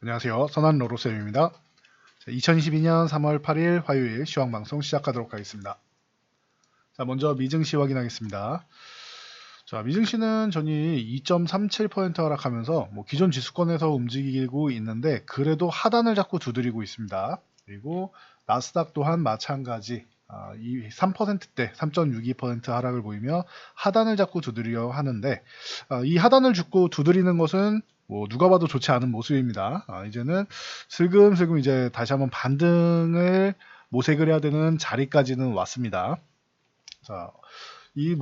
안녕하세요. 선한 로로쌤입니다. 2022년 3월 8일 화요일 시황방송 시작하도록 하겠습니다. 자, 먼저 미증시 확인하겠습니다. 자, 미증시는 전일 2.37% 하락하면서 기존 지수권에서 움직이고 있는데 그래도 하단을 자꾸 두드리고 있습니다. 그리고 나스닥 또한 마찬가지 이 3%대 3.62% 하락을 보이며 하단을 자꾸 두드려 하는데 이 하단을 자꾸 두드리는 것은 누가 봐도 좋지 않은 모습입니다. 이제는 슬금슬금 이제 다시 한번 반등을 모색을 해야 되는 자리까지는 왔습니다. 자, 이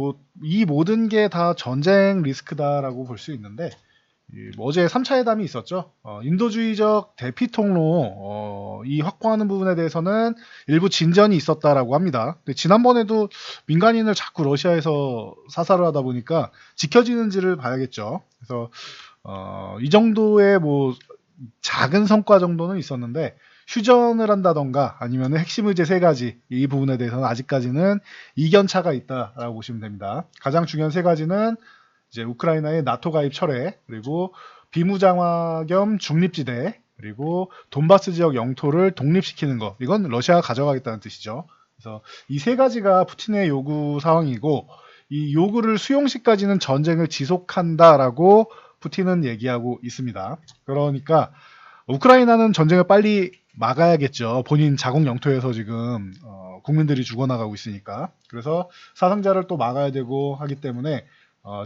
모든 게 다 전쟁 리스크다라고 볼 수 있는데, 어제 3차 회담이 있었죠. 인도주의적 대피 통로 이 확보하는 부분에 대해서는 일부 진전이 있었다라고 합니다. 근데 지난번에도 민간인을 자꾸 러시아에서 사살을 하다 보니까 지켜지는지를 봐야겠죠. 그래서 이 정도의 작은 성과 정도는 있었는데 휴전을 한다던가 아니면 핵심 의제 세 가지 이 부분에 대해서는 아직까지는 이견차가 있다라고 보시면 됩니다. 가장 중요한 세 가지는 이제 우크라이나의 나토 가입 철회, 그리고 비무장화 겸 중립지대, 그리고 돈바스 지역 영토를 독립시키는 것. 이건 러시아가 가져가겠다는 뜻이죠. 그래서 이 세 가지가 푸틴의 요구 사항이고 이 요구를 수용시까지는 전쟁을 지속한다라고 푸틴은 얘기하고 있습니다. 그러니까 우크라이나는 전쟁을 빨리 막아야겠죠. 본인 자국 영토에서 지금 국민들이 죽어나가고 있으니까. 그래서 사상자를 또 막아야 되고 하기 때문에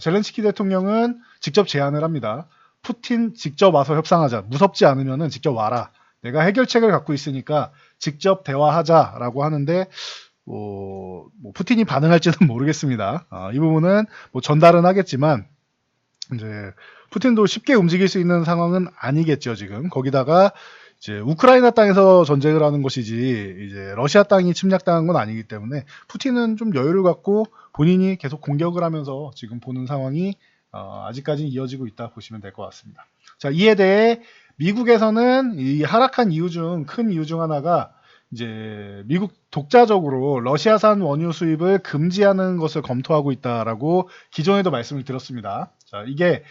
젤렌스키 대통령은 직접 제안을 합니다. 푸틴 직접 와서 협상하자. 무섭지 않으면 직접 와라. 내가 해결책을 갖고 있으니까 직접 대화하자라고 하는데 푸틴이 반응할지는 모르겠습니다. 이 부분은 전달은 하겠지만 이제 푸틴도 쉽게 움직일 수 있는 상황은 아니겠죠, 지금. 거기다가 이제 우크라이나 땅에서 전쟁을 하는 것이지 이제 러시아 땅이 침략당한 건 아니기 때문에 푸틴은 좀 여유를 갖고 본인이 계속 공격을 하면서 지금 보는 상황이 아직까지는 이어지고 있다 보시면 될 것 같습니다. 자, 이에 대해 미국에서는 이 하락한 이유 중 큰 이유 중 하나가 이제 미국 독자적으로 러시아산 원유 수입을 금지하는 것을 검토하고 있다라고 기존에도 말씀을 드렸습니다. 자, 이게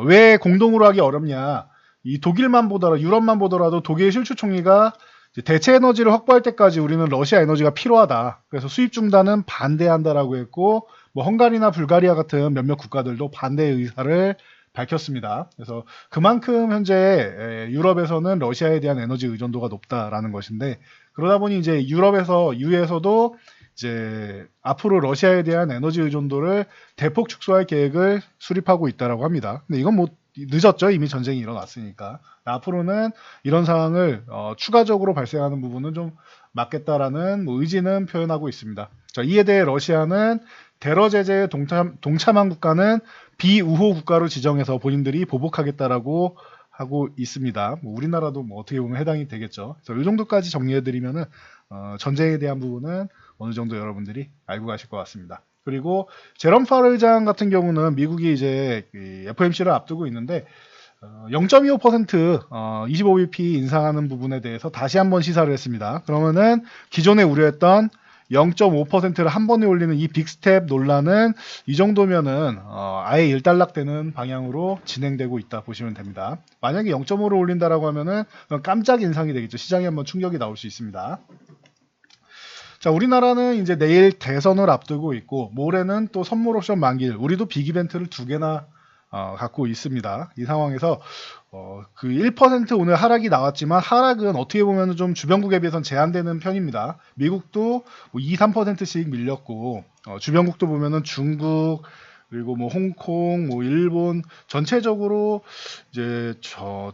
왜 공동으로 하기 어렵냐? 이 독일만 보더라도 유럽만 보더라도 독일 실주 총리가 대체 에너지를 확보할 때까지 우리는 러시아 에너지가 필요하다. 그래서 수입 중단은 반대한다라고 했고 헝가리나 불가리아 같은 몇몇 국가들도 반대 의사를 밝혔습니다. 그래서 그만큼 현재 유럽에서는 러시아에 대한 에너지 의존도가 높다라는 것인데 그러다 보니 이제 유에서도 이제 앞으로 러시아에 대한 에너지 의존도를 대폭 축소할 계획을 수립하고 있다라고 합니다. 근데 이건 늦었죠. 이미 전쟁이 일어났으니까. 앞으로는 이런 상황을 추가적으로 발생하는 부분은 좀 막겠다라는 의지는 표현하고 있습니다. 자, 이에 대해 러시아는 대러 제재에 동참한 국가는 비우호 국가로 지정해서 본인들이 보복하겠다라고 하고 있습니다. 우리나라도 어떻게 보면 해당이 되겠죠. 그래서 이 정도까지 정리해드리면은 전쟁에 대한 부분은 어느 정도 여러분들이 알고 가실 것 같습니다. 그리고 제롬 파월 의장 같은 경우는 미국이 이제 FOMC를 앞두고 있는데 0.25% 25bp 인상하는 부분에 대해서 다시 한번 시사를 했습니다. 그러면은 기존에 우려했던 0.5%를 한 번에 올리는 이 빅스텝 논란은 이 정도면은 아예 일단락되는 방향으로 진행되고 있다 보시면 됩니다. 만약에 0.5를 올린다라고 하면은 깜짝 인상이 되겠죠. 시장에 한번 충격이 나올 수 있습니다. 자, 우리나라는 이제 내일 대선을 앞두고 있고 모레는 또 선물 옵션 만기일, 우리도 빅 이벤트를 2개나 갖고 있습니다. 이 상황에서 그 1% 오늘 하락이 나왔지만 하락은 어떻게 보면 좀 주변국에 비해서는 제한되는 편입니다. 미국도 2, 3%씩 밀렸고 주변국도 보면은 중국 그리고 홍콩, 일본 전체적으로 이제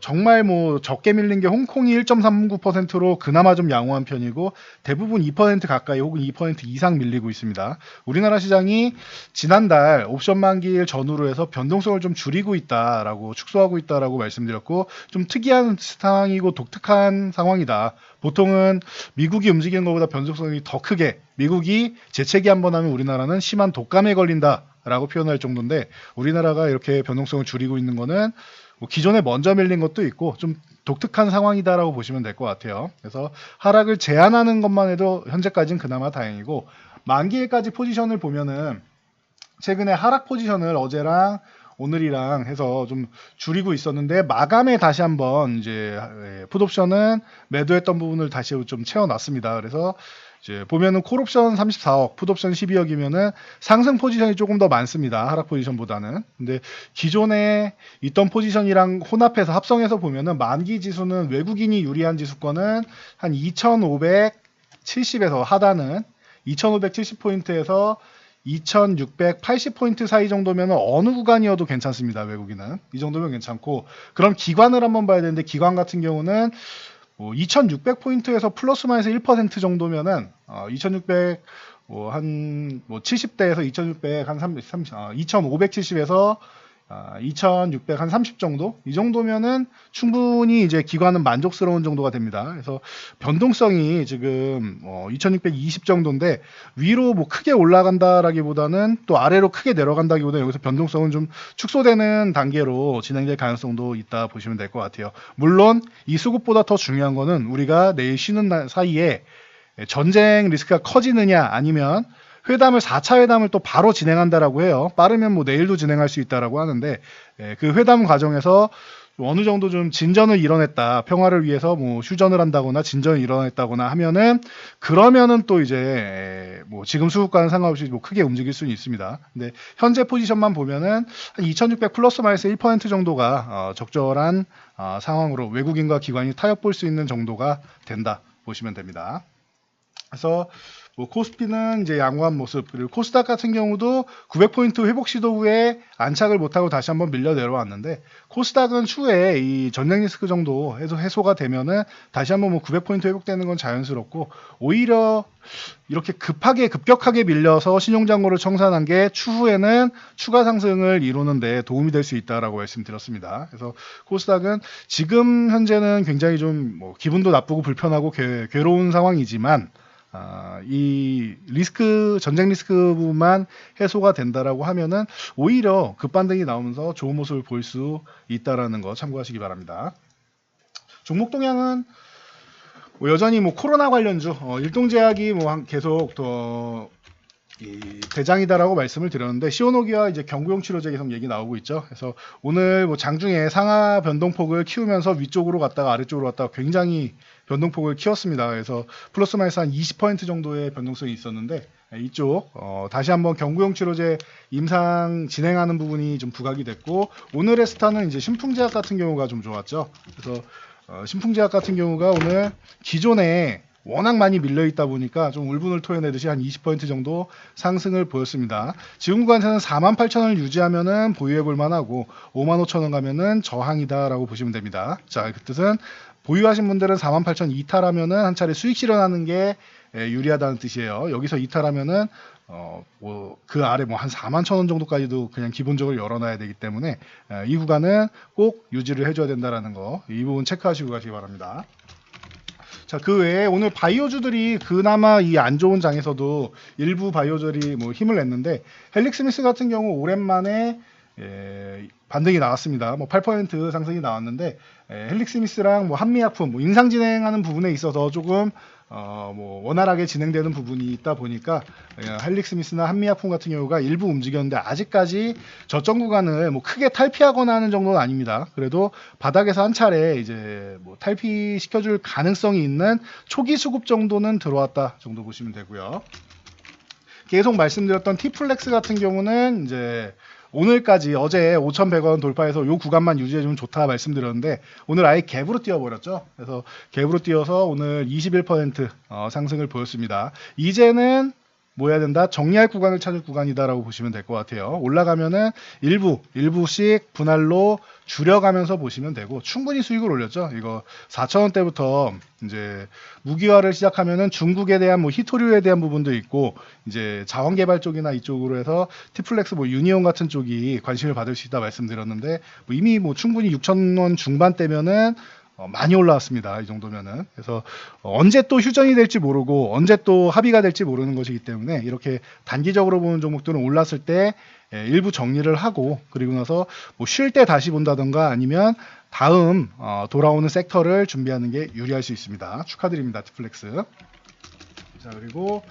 정말 적게 밀린 게 홍콩이 1.39%로 그나마 좀 양호한 편이고 대부분 2% 가까이 혹은 2% 이상 밀리고 있습니다. 우리나라 시장이 지난달 옵션 만기일 전후로 해서 변동성을 좀 줄이고 있다라고 축소하고 있다라고 말씀드렸고 좀 특이한 상황이고 독특한 상황이다. 보통은 미국이 움직이는 것보다 변동성이 더 크게 미국이 재채기 한번 하면 우리나라는 심한 독감에 걸린다라고 표현할 정도인데 우리나라가 이렇게 변동성을 줄이고 있는 거는 기존에 먼저 밀린 것도 있고 좀 독특한 상황이다라고 보시면 될 것 같아요. 그래서 하락을 제한하는 것만 해도 현재까지는 그나마 다행이고 만기일까지 포지션을 보면은 최근에 하락 포지션을 어제랑 오늘이랑 해서 좀 줄이고 있었는데 마감에 다시 한번 이제 풋옵션은 매도했던 부분을 다시 좀 채워놨습니다. 그래서 이제 보면은 콜옵션 34억, 풋옵션 12억이면은 상승 포지션이 조금 더 많습니다. 하락 포지션보다는. 근데 기존에 있던 포지션이랑 혼합해서 합성해서 보면은 만기 지수는 외국인이 유리한 지수권은 한 2570에서 하단은 2570포인트에서 2680포인트 사이 정도면 어느 구간이어도 괜찮습니다. 외국인은. 이 정도면 괜찮고, 그럼 기관을 한번 봐야 되는데, 기관 같은 경우는 2600포인트에서 플러스 마이너스 1% 정도면은 2600 한 70대에서 2600 한 2570에서 2600 한 30 정도? 이 정도면은 충분히 이제 기관은 만족스러운 정도가 됩니다. 그래서 변동성이 지금 2620 정도인데 위로 뭐 크게 올라간다라기보다는 또 아래로 크게 내려간다기보다는 여기서 변동성은 좀 축소되는 단계로 진행될 가능성도 있다 보시면 될 것 같아요. 물론 이 수급보다 더 중요한 거는 우리가 내일 쉬는 날 사이에 전쟁 리스크가 커지느냐 아니면 회담을 4차 회담을 또 바로 진행한다라고 해요. 빠르면 뭐 내일도 진행할 수 있다라고 하는데 그 회담 과정에서 어느 정도 좀 진전을 이뤄냈다. 평화를 위해서 뭐 휴전을 한다거나 진전을 이뤄냈다거나 하면은 그러면은 또 이제 뭐 지금 수급과는 상관없이 뭐 크게 움직일 수는 있습니다. 근데 현재 포지션만 보면은 한 2600 플러스 마이너스 1% 정도가 적절한 상황으로 외국인과 기관이 타협 볼 수 있는 정도가 된다 보시면 됩니다. 그래서 뭐 코스피는 이제 양호한 모습, 그리고 코스닥 같은 경우도 900포인트 회복 시도 후에 안착을 못하고 다시 한번 밀려 내려왔는데, 코스닥은 추후에 이 전쟁 리스크 정도 해소가 되면은 다시 한번 뭐 900포인트 회복되는 건 자연스럽고, 오히려 이렇게 급격하게 밀려서 신용잔고를 청산한 게 추후에는 추가 상승을 이루는데 도움이 될 수 있다라고 말씀드렸습니다. 그래서 코스닥은 지금 현재는 굉장히 좀 뭐 기분도 나쁘고 불편하고 괴로운 상황이지만 이 전쟁 리스크 부분만 해소가 된다라고 하면은 오히려 급반등이 나오면서 좋은 모습을 볼 수 있다라는 거 참고하시기 바랍니다. 종목 동향은 뭐 여전히 뭐 코로나 관련주, 일동제약이 뭐 계속 더 대장이다라고 말씀을 드렸는데, 시오노기와 이제 경구용 치료제 계속 얘기 나오고 있죠. 그래서 오늘 뭐 장중에 상하 변동폭을 키우면서 위쪽으로 갔다가 아래쪽으로 갔다가 굉장히 변동폭을 키웠습니다. 그래서 플러스 마이너스 한 20% 정도의 변동성이 있었는데, 이쪽 다시 한번 경구용 치료제 임상 진행하는 부분이 좀 부각이 됐고, 오늘의 스타는 이제 신풍제약 같은 경우가 좀 좋았죠. 그래서 신풍제약 같은 경우가 오늘 기존에 워낙 많이 밀려있다 보니까 좀 울분을 토해내듯이 한 20% 정도 상승을 보였습니다. 지금 구간에서는 48,000원을 유지하면은 보유해볼 만하고 55,000원 가면은 저항이다라고 보시면 됩니다. 자, 그 뜻은 보유하신 분들은 48,000 이탈하면은 한 차례 수익 실현하는 게 유리하다는 뜻이에요. 여기서 이탈하면은 뭐 그 아래 뭐 한 41,000원 정도까지도 그냥 기본적으로 열어놔야 되기 때문에 이 구간은 꼭 유지를 해줘야 된다라는 거, 이 부분 체크하시고 가시기 바랍니다. 자, 그 외에 오늘 바이오주들이 그나마 이 안 좋은 장에서도 일부 바이오주들이 뭐 힘을 냈는데, 헬릭스미스 같은 경우 오랜만에 반등이 나왔습니다. 뭐 8% 상승이 나왔는데, 헬릭스미스랑 뭐 한미약품, 뭐 임상 진행하는 부분에 있어서 조금 뭐 원활하게 진행되는 부분이 있다 보니까 헬릭스미스나 한미약품 같은 경우가 일부 움직였는데, 아직까지 저점 구간을 뭐 크게 탈피하거나 하는 정도는 아닙니다. 그래도 바닥에서 한 차례 이제 뭐 탈피 시켜줄 가능성이 있는 초기 수급 정도는 들어왔다 정도 보시면 되고요. 계속 말씀드렸던 T플렉스 같은 경우는 이제 오늘까지 어제 5,100원 돌파해서 요 구간만 유지해주면 좋다 말씀드렸는데, 오늘 아예 갭으로 뛰어버렸죠. 그래서 갭으로 뛰어서 오늘 21% 상승을 보였습니다. 이제는 뭐 해야 된다? 정리할 구간을 찾을 구간이다라고 보시면 될 것 같아요. 올라가면은 일부씩 분할로 줄여가면서 보시면 되고, 충분히 수익을 올렸죠. 이거 4,000원대부터 이제 무기화를 시작하면은 중국에 대한 뭐 히토류에 대한 부분도 있고, 이제 자원개발 쪽이나 이쪽으로 해서 티플렉스 뭐 유니온 같은 쪽이 관심을 받을 수 있다 말씀드렸는데, 뭐 이미 뭐 충분히 6,000원 중반대면은 많이 올라왔습니다. 이 정도면은. 그래서 언제 또 휴전이 될지 모르고 언제 또 합의가 될지 모르는 것이기 때문에, 이렇게 단기적으로 보는 종목들은 올랐을 때 일부 정리를 하고, 그리고 나서 뭐 쉴 때 다시 본다던가 아니면 다음 돌아오는 섹터를 준비하는 게 유리할 수 있습니다. 축하드립니다. 티플렉스. 자, 그리고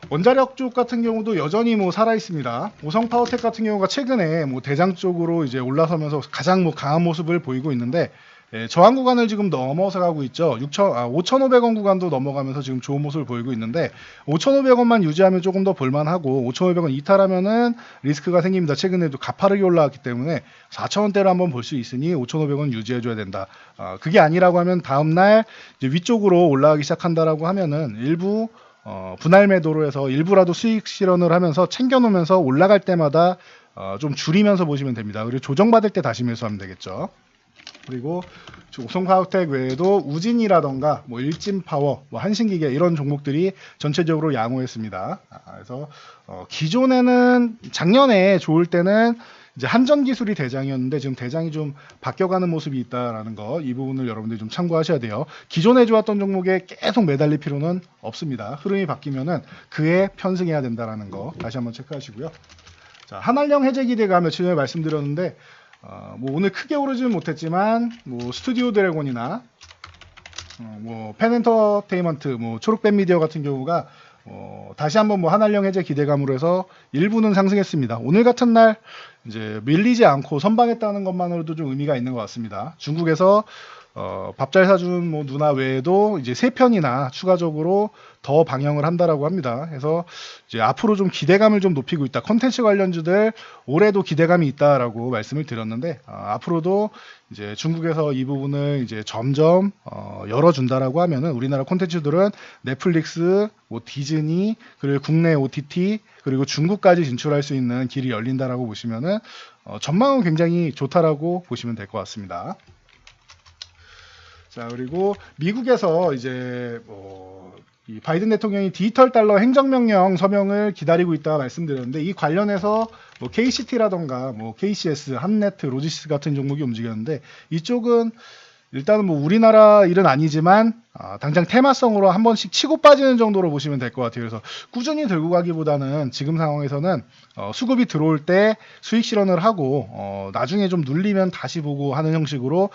원자력 쪽 같은 경우도 여전히 뭐 살아 있습니다. 오성파워텍 같은 경우가 최근에 뭐 대장 쪽으로 이제 올라서면서 가장 뭐 강한 모습을 보이고 있는데, 저항 구간을 지금 넘어서 가고 있죠. 5,500원 구간도 넘어가면서 지금 좋은 모습을 보이고 있는데, 5,500원만 유지하면 조금 더 볼만하고 5,500원 이탈하면은 리스크가 생깁니다. 최근에도 가파르게 올라왔기 때문에 4,000원대로 한번 볼 수 있으니 5,500원 유지해줘야 된다. 그게 아니라고 하면 다음날 이제 위쪽으로 올라가기 시작한다라고 하면은 일부 분할 매도로 해서 일부라도 수익 실현을 하면서 챙겨놓으면서 올라갈 때마다 좀 줄이면서 보시면 됩니다. 그리고 조정받을 때 다시 매수하면 되겠죠. 그리고 오성파워텍 외에도 우진이라던가 뭐 일진파워, 뭐 한신기계 이런 종목들이 전체적으로 양호했습니다. 그래서 기존에는 작년에 좋을 때는 이제 한전기술이 대장이었는데 지금 대장이 좀 바뀌어가는 모습이 있다라는 거, 이 부분을 여러분들이 좀 참고하셔야 돼요. 기존에 좋았던 종목에 계속 매달릴 필요는 없습니다. 흐름이 바뀌면은 그에 편승해야 된다라는 거 다시 한번 체크하시고요. 자, 한알령 해제 기대가 며칠 전에 말씀드렸는데 뭐 오늘 크게 오르지는 못했지만 뭐 스튜디오 드래곤이나 뭐 펜엔터테인먼트, 뭐 초록뱀 미디어 같은 경우가 다시 한번 뭐 한알령 해제 기대감으로 해서 일부는 상승했습니다. 오늘 같은 날 이제 밀리지 않고 선방했다는 것만으로도 좀 의미가 있는 것 같습니다. 중국에서 밥 잘 사준 뭐 누나 외에도 이제 3편이나 추가적으로 더 방영을 한다라고 합니다. 그래서 이제 앞으로 좀 기대감을 좀 높이고 있다. 컨텐츠 관련주들 올해도 기대감이 있다라고 말씀을 드렸는데, 앞으로도 이제 중국에서 이 부분을 이제 점점 열어준다라고 하면은 우리나라 콘텐츠들은 넷플릭스, 뭐 디즈니, 그리고 국내 OTT, 그리고 중국까지 진출할 수 있는 길이 열린다라고 보시면은 전망은 굉장히 좋다라고 보시면 될 것 같습니다. 자, 그리고 미국에서 이제 이 바이든 대통령이 디지털 달러 행정명령 서명을 기다리고 있다 말씀드렸는데, 이 관련해서 뭐 KCT라던가 뭐 KCS, 한네트, 로지스 같은 종목이 움직였는데, 이쪽은 일단은 뭐 우리나라 일은 아니지만 당장 테마성으로 한 번씩 치고 빠지는 정도로 보시면 될 것 같아요. 그래서 꾸준히 들고 가기보다는 지금 상황에서는 수급이 들어올 때 수익 실현을 하고 나중에 좀 눌리면 다시 보고 하는 형식으로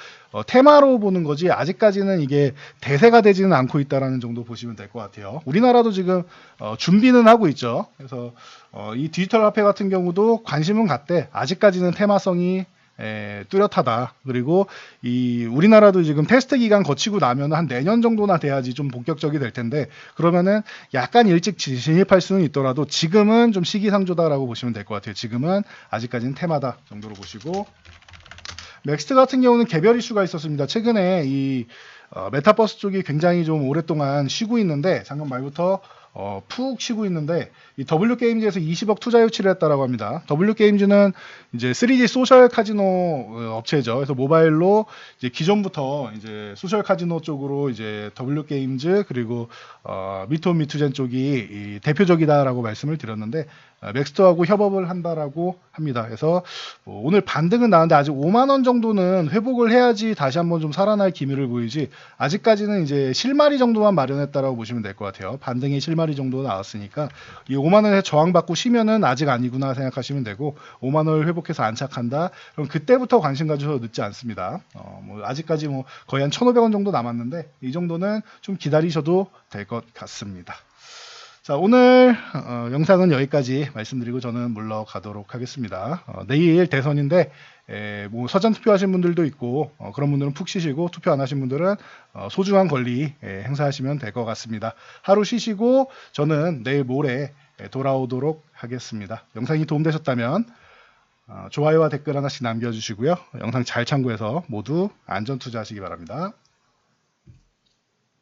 테마로 보는 거지, 아직까지는 이게 대세가 되지는 않고 있다라는 정도 보시면 될 것 같아요. 우리나라도 지금 준비는 하고 있죠. 그래서 이 디지털 화폐 같은 경우도 관심은 갖되 아직까지는 테마성이 뚜렷하다. 그리고 이 우리나라도 지금 테스트 기간 거치고 나면 한 내년 정도나 돼야지 좀 본격적이 될 텐데, 그러면은 약간 일찍 진입할 수는 있더라도 지금은 좀 시기상조다라고 보시면 될 것 같아요. 지금은 아직까지는 테마다 정도로 보시고, 넥스트 같은 경우는 개별 이슈가 있었습니다. 최근에 이 메타버스 쪽이 굉장히 좀 오랫동안 쉬고 있는데, 작년 말부터 푹 쉬고 있는데, 이 W게임즈에서 20억 투자 유치를 했다라고 합니다. W게임즈는 이제 3D 소셜 카지노 업체죠. 그래서 모바일로 이제 기존부터 이제 소셜 카지노 쪽으로 이제 W게임즈, 그리고 미토미투젠 쪽이 이 대표적이다라고 말씀을 드렸는데, 맥스터하고 협업을 한다라고 합니다. 그래서 오늘 반등은 나왔는데 아직 5만 원 정도는 회복을 해야지 다시 한번 좀 살아날 기미를 보이지, 아직까지는 이제 실마리 정도만 마련했다라고 보시면 될 것 같아요. 반등의 실마리 정도 나왔으니까 이 5만 원에 저항받고 쉬면은 아직 아니구나 생각하시면 되고, 5만 원을 회복해서 안착한다, 그럼 그때부터 관심 가져서 늦지 않습니다. 뭐 아직까지 뭐 거의 한 1,500원 정도 남았는데, 이 정도는 좀 기다리셔도 될 것 같습니다. 자, 오늘 영상은 여기까지 말씀드리고 저는 물러가도록 하겠습니다. 내일 대선인데 뭐 사전 투표하신 분들도 있고, 그런 분들은 푹 쉬시고, 투표 안 하신 분들은 소중한 권리 행사하시면 될 것 같습니다. 하루 쉬시고 저는 내일 모레 돌아오도록 하겠습니다. 영상이 도움되셨다면 좋아요와 댓글 하나씩 남겨주시고요. 영상 잘 참고해서 모두 안전 투자하시기 바랍니다.